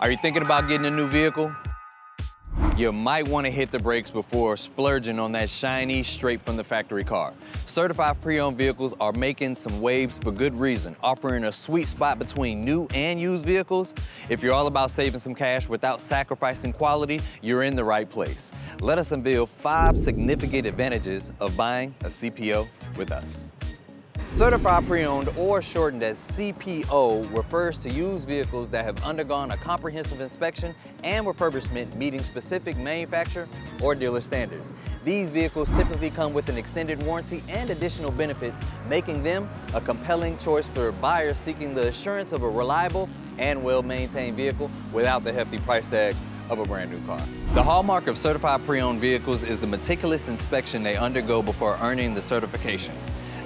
Are you thinking about getting a new vehicle? You might want to hit the brakes before splurging on that shiny, straight from the factory car. Certified pre-owned vehicles are making some waves for good reason, offering a sweet spot between new and used vehicles. If you're all about saving some cash without sacrificing quality, you're in the right place. Let us unveil 5 significant advantages of buying a CPO with us. Certified Pre-Owned, or shortened as CPO, refers to used vehicles that have undergone a comprehensive inspection and refurbishment meeting specific manufacturer or dealer standards. These vehicles typically come with an extended warranty and additional benefits, making them a compelling choice for buyers seeking the assurance of a reliable and well-maintained vehicle without the hefty price tag of a brand new car. The hallmark of certified pre-owned vehicles is the meticulous inspection they undergo before earning the certification.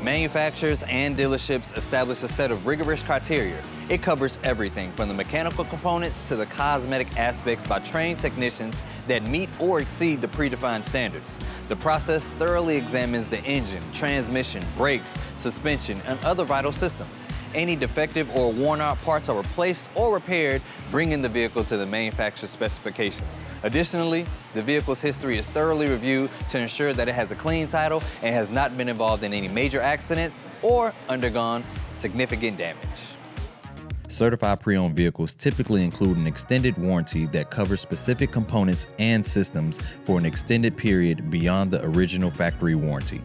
Manufacturers and dealerships establish a set of rigorous criteria. It covers everything from the mechanical components to the cosmetic aspects by trained technicians that meet or exceed the predefined standards. The process thoroughly examines the engine, transmission, brakes, suspension, and other vital systems. Any defective or worn-out parts are replaced or repaired, bringing the vehicle to the manufacturer's specifications. Additionally, the vehicle's history is thoroughly reviewed to ensure that it has a clean title and has not been involved in any major accidents or undergone significant damage. Certified pre-owned vehicles typically include an extended warranty that covers specific components and systems for an extended period beyond the original factory warranty.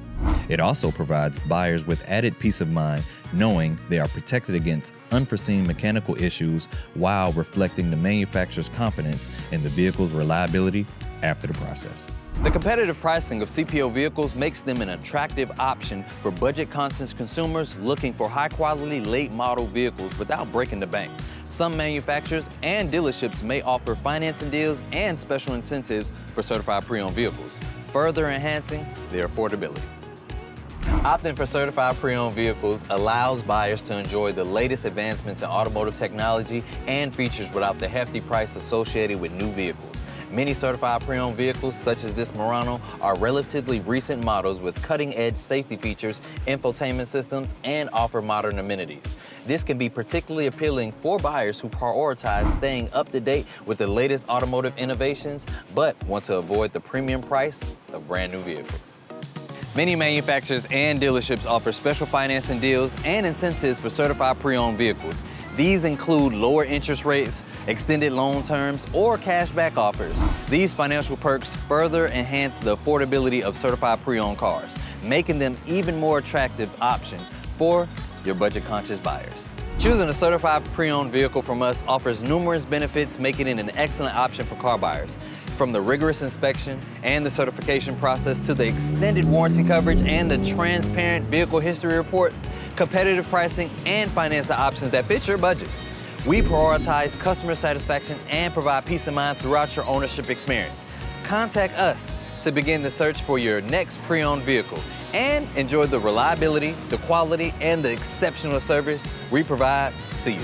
It also provides buyers with added peace of mind knowing they are protected against unforeseen mechanical issues while reflecting the manufacturer's confidence in the vehicle's reliability after the process. The competitive pricing of CPO vehicles makes them an attractive option for budget-conscious consumers looking for high-quality, late-model vehicles without breaking the bank. Some manufacturers and dealerships may offer financing deals and special incentives for certified pre-owned vehicles, further enhancing their affordability. Opting for certified pre-owned vehicles allows buyers to enjoy the latest advancements in automotive technology and features without the hefty price associated with new vehicles. Many certified pre-owned vehicles, such as this Murano, are relatively recent models with cutting-edge safety features, infotainment systems, and offer modern amenities. This can be particularly appealing for buyers who prioritize staying up to date with the latest automotive innovations, but want to avoid the premium price of brand new vehicles. Many manufacturers and dealerships offer special financing deals and incentives for certified pre-owned vehicles. These include lower interest rates, extended loan terms, or cashback offers. These financial perks further enhance the affordability of certified pre-owned cars, making them even more attractive option for your budget-conscious buyers. Choosing a certified pre-owned vehicle from us offers numerous benefits, making it an excellent option for car buyers. From the rigorous inspection and the certification process to the extended warranty coverage and the transparent vehicle history reports, competitive pricing, and financing options that fit your budget. We prioritize customer satisfaction and provide peace of mind throughout your ownership experience. Contact us to begin the search for your next pre-owned vehicle and enjoy the reliability, the quality, and the exceptional service we provide to you.